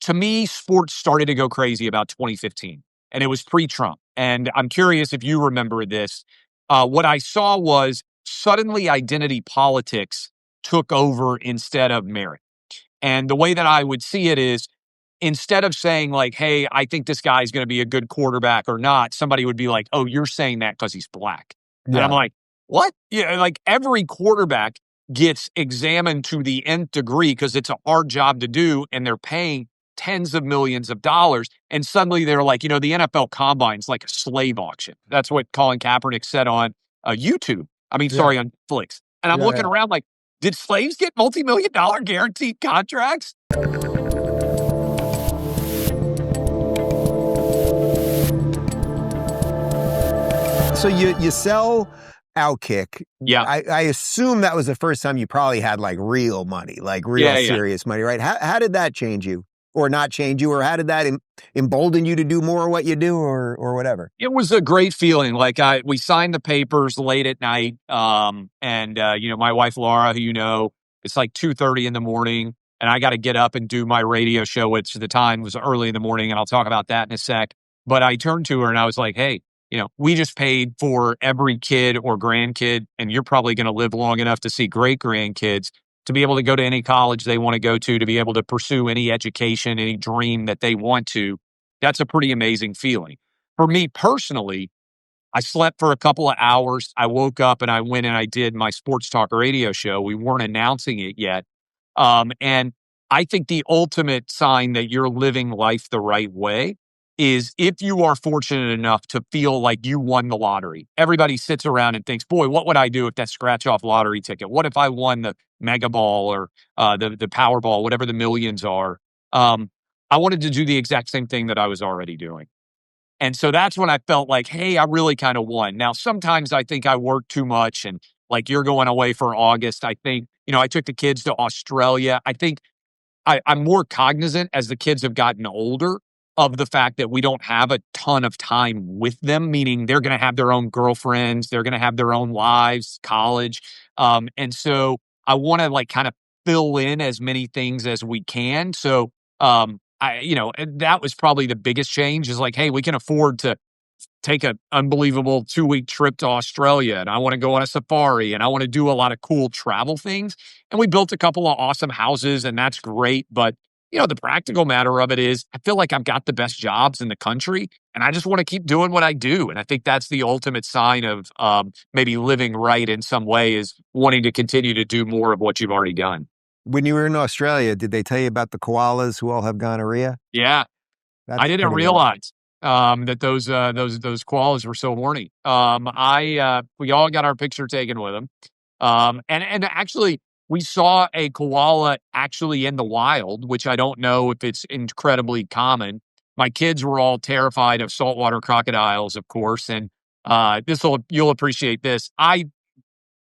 to me, sports started to go crazy about 2015, and it was pre-Trump. And I'm curious if you remember this. What I saw was suddenly identity politics took over instead of merit. And the way that I would see it is instead of saying like, hey, I think this guy's going to be a good quarterback or not, somebody would be like, oh, you're saying that because he's black. And I'm like, what? Yeah, like every quarterback gets examined to the nth degree because it's a hard job to do and they're paying tens of millions of dollars. And suddenly they're like, the NFL Combine's like a slave auction. That's what Colin Kaepernick said on YouTube. On Netflix. And I'm looking around like, did slaves get multi-million-dollar guaranteed contracts? So you sell OutKick. Yeah. I assume that was the first time you probably had like real money, like real serious money, right? How did that change you or not change you? Or how did that embolden you to do more of what you do or whatever? It was a great feeling. Like we signed the papers late at night. My wife, Laura, who it's like 2:30 in the morning and I got to get up and do my radio show, which at the time was early in the morning. And I'll talk about that in a sec. But I turned to her and I was like, hey, we just paid for every kid or grandkid, and you're probably going to live long enough to see great grandkids to be able to go to any college they want to go to be able to pursue any education, any dream that they want to. That's a pretty amazing feeling. For me personally, I slept for a couple of hours. I woke up and I went and I did my sports talk radio show. We weren't announcing it yet. And I think the ultimate sign that you're living life the right way is if you are fortunate enough to feel like you won the lottery. Everybody sits around and thinks, boy, what would I do if that scratch-off lottery ticket? What if I won the Mega Ball or the Powerball, whatever the millions are? I wanted to do the exact same thing that I was already doing. And so that's when I felt like, hey, I really kind of won. Now, sometimes I think I work too much and like you're going away for August. I think, I took the kids to Australia. I think I'm more cognizant as the kids have gotten older of the fact that we don't have a ton of time with them, meaning they're going to have their own girlfriends, they're going to have their own lives, college. And so I want to like kind of fill in as many things as we can. So, and that was probably the biggest change is like, hey, we can afford to take an unbelievable 2-week trip to Australia and I want to go on a safari and I want to do a lot of cool travel things. And we built a couple of awesome houses and that's great. But the practical matter of it is I feel like I've got the best jobs in the country and I just want to keep doing what I do. And I think that's the ultimate sign of maybe living right in some way is wanting to continue to do more of what you've already done. When you were in Australia, did they tell you about the koalas who all have gonorrhea? Yeah. I didn't realize that those koalas were so horny. We all got our picture taken with them. And actually, we saw a koala actually in the wild, which I don't know if it's incredibly common. My kids were all terrified of saltwater crocodiles, of course. And you'll appreciate this. I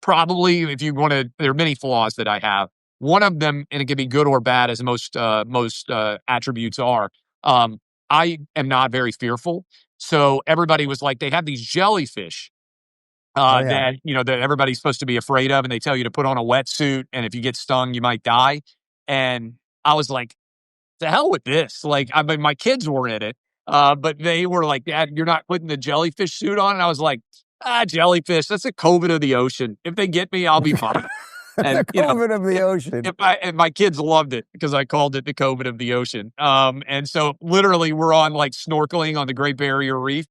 probably, if you want to, there are many flaws that I have. One of them, and it can be good or bad, as most attributes are. I am not very fearful. So everybody was like, they have these jellyfish that everybody's supposed to be afraid of, and they tell you to put on a wetsuit, and if you get stung, you might die. And I was like, the hell with this. Like, I mean, my kids were in it, but they were like, Dad, you're not putting the jellyfish suit on? And I was like, jellyfish, that's a COVID of the ocean. If they get me, I'll be fine. And, the COVID of the ocean. And my kids loved it because I called it the COVID of the ocean. And so literally we're on like snorkeling on the Great Barrier Reef.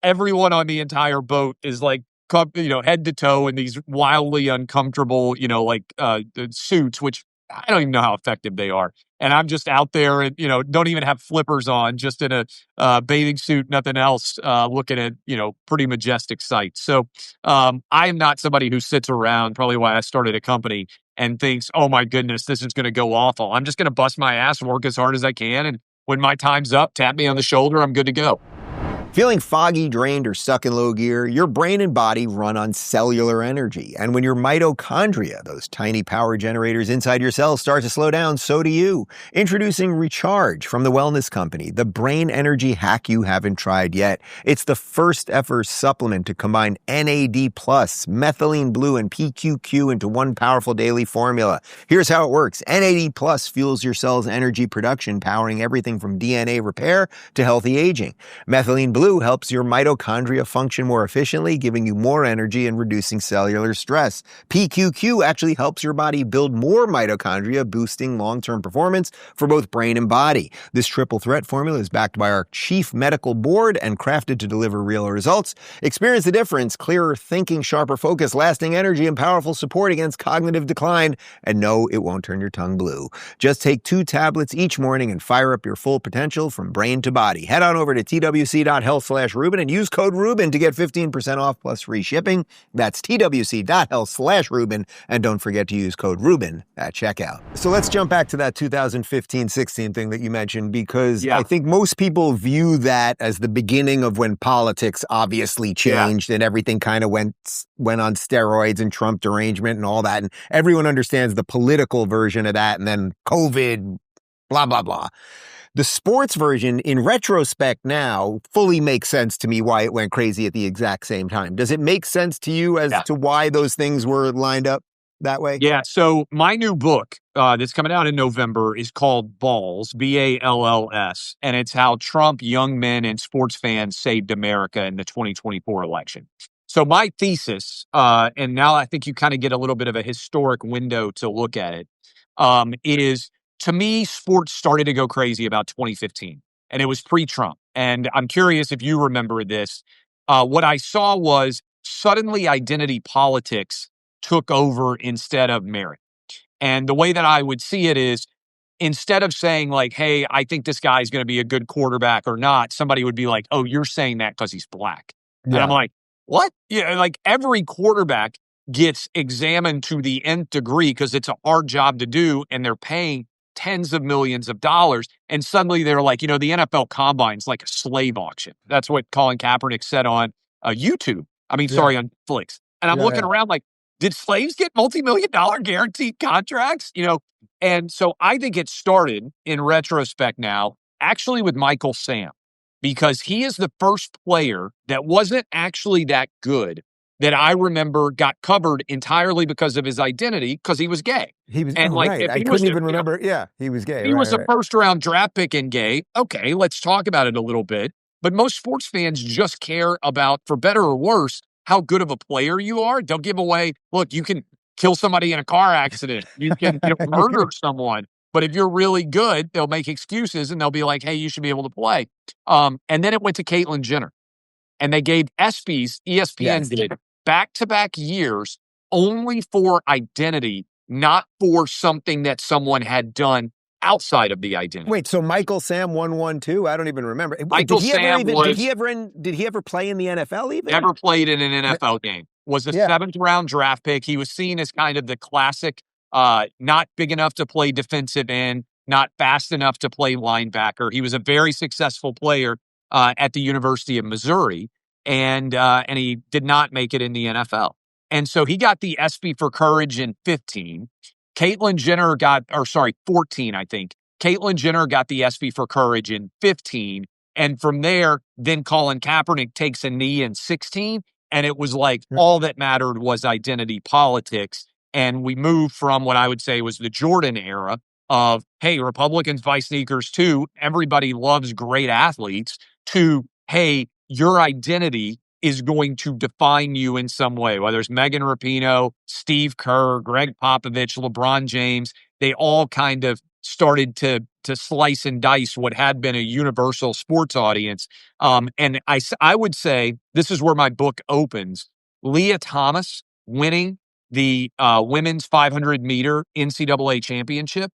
Everyone on the entire boat is like, head to toe in these wildly uncomfortable, the suits, which I don't even know how effective they are. And I'm just out there and, don't even have flippers on, just in a bathing suit, nothing else, looking at, pretty majestic sights. So I am not somebody who sits around, probably why I started a company, and thinks, oh my goodness, this is going to go awful. I'm just going to bust my ass, work as hard as I can. And when my time's up, tap me on the shoulder, I'm good to go. Feeling foggy, drained, or stuck in low gear? Your brain and body run on cellular energy. And when your mitochondria, those tiny power generators inside your cells, start to slow down, so do you. Introducing Recharge from the Wellness Company, the brain energy hack you haven't tried yet. It's the first ever supplement to combine NAD+, methylene blue, and PQQ into one powerful daily formula. Here's how it works. NAD+ fuels your cell's energy production, powering everything from DNA repair to healthy aging. Methylene blue helps your mitochondria function more efficiently, giving you more energy and reducing cellular stress. PQQ actually helps your body build more mitochondria, boosting long-term performance for both brain and body. This triple threat formula is backed by our chief medical board and crafted to deliver real results. Experience the difference: clearer thinking, sharper focus, lasting energy, and powerful support against cognitive decline. And no, it won't turn your tongue blue. Just take 2 tablets each morning and fire up your full potential from brain to body. Head on over to twc.health/Rubin and use code Rubin to get 15% off plus free shipping. That's twc.health/Rubin. And don't forget to use code Rubin at checkout. So let's jump back to that 2015-16 thing that you mentioned, because I think most people view that as the beginning of when politics obviously changed and everything kind of went on steroids and Trump derangement and all that. And everyone understands the political version of that. And then COVID, blah, blah, blah. The sports version, in retrospect now, fully makes sense to me why it went crazy at the exact same time. Does it make sense to you as to why those things were lined up that way? Yeah. So my new book that's coming out in November is called Balls, BALLS, and it's how Trump, young men, and sports fans saved America in the 2024 election. So my thesis, and now I think you kind of get a little bit of a historic window to look at it, is, to me, sports started to go crazy about 2015, and it was pre-Trump. And I'm curious if you remember this. What I saw was suddenly identity politics took over instead of merit. And the way that I would see it is, instead of saying like, hey, I think this guy's going to be a good quarterback or not, somebody would be like, oh, you're saying that because he's black. And I'm like, what? Yeah, like every quarterback gets examined to the nth degree because it's a hard job to do, and they're paying tens of millions of dollars. And suddenly they're like, the NFL Combine's like a slave auction. That's what Colin Kaepernick said on YouTube. On Netflix. And I'm looking around like, did slaves get multi-million-dollar guaranteed contracts? And so I think it started, in retrospect now, actually with Michael Sam, because he is the first player that wasn't actually that good that I remember got covered entirely because of his identity, because he was gay. He was, and I couldn't even remember. He was gay. He was a first-round draft pick and gay. Okay, let's talk about it a little bit. But most sports fans just care about, for better or worse, how good of a player you are. Don't give away, look, you can kill somebody in a car accident. You can murder someone. But if you're really good, they'll make excuses and they'll be like, hey, you should be able to play. And then it went to Caitlyn Jenner. And they gave ESPN did back-to-back years only for identity, not for something that someone had done outside of the identity. Wait, so Michael Sam won too? I don't even remember. Did he ever play in the NFL even? Never played in an NFL game. Was a 7th round draft pick. He was seen as kind of the classic, not big enough to play defensive end, not fast enough to play linebacker. He was a very successful player at the University of Missouri, and he did not make it in the NFL. And so he got the ESPY for Courage in 15. 14, I think. Caitlyn Jenner got the ESPY for Courage in 15. And from there, then Colin Kaepernick takes a knee in 16. And it was like all that mattered was identity politics. And we moved from what I would say was the Jordan era of, hey, Republicans buy sneakers too. Everybody loves great athletes, to, hey, your identity is going to define you in some way, whether it's Megan Rapinoe, Steve Kerr, Greg Popovich, LeBron James. They all kind of started to slice and dice what had been a universal sports audience. And I would say this is where my book opens. Lia Thomas winning the women's 500-meter NCAA championship,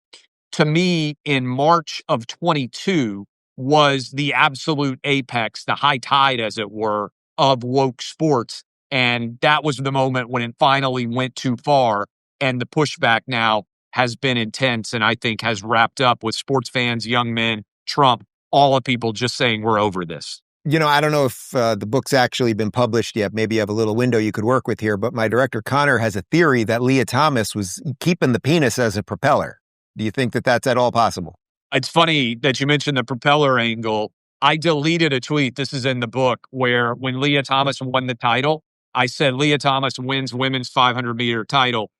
to me, in March of 22, was the absolute apex, the high tide, as it were, of woke sports. And that was the moment when it finally went too far. And the pushback now has been intense, and I think has wrapped up with sports fans, young men, Trump, all of people just saying we're over this. I don't know if the book's actually been published yet. Maybe you have a little window you could work with here, but my director Connor has a theory that Lia Thomas was keeping the penis as a propeller. Do you think that that's at all possible? It's funny that you mentioned the propeller angle. I deleted a tweet, this is in the book, where when Lia Thomas won the title, I said Lia Thomas wins women's 500-meter title,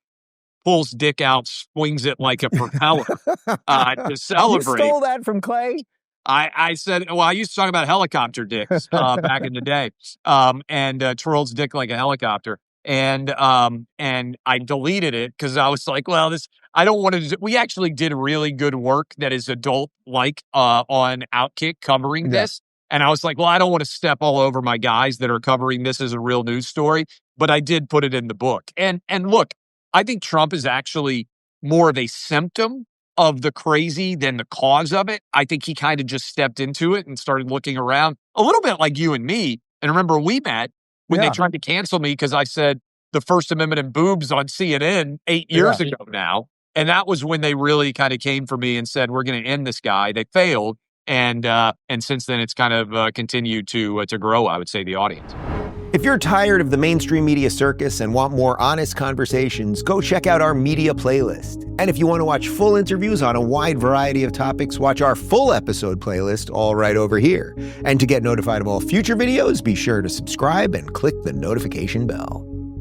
pulls dick out, swings it like a propeller to celebrate. You stole that from Clay? I said, well, I used to talk about helicopter dicks back in the day, and twirls dick like a helicopter. And I deleted it because I was like, well, I don't want to. We actually did really good work that is adult like on OutKick covering this. And I was like, well, I don't want to step all over my guys that are covering this as a real news story. But I did put it in the book. And look, I think Trump is actually more of a symptom of the crazy than the cause of it. I think he kind of just stepped into it and started looking around a little bit like you and me. And remember, we met when they tried to cancel me because I said the First Amendment and boobs on CNN 8 years ago now. And that was when they really kind of came for me and said, we're going to end this guy. They failed. And since then, it's kind of continued to grow, I would say, the audience. If you're tired of the mainstream media circus and want more honest conversations, go check out our media playlist. And if you want to watch full interviews on a wide variety of topics, watch our full episode playlist all right over here. And to get notified of all future videos, be sure to subscribe and click the notification bell.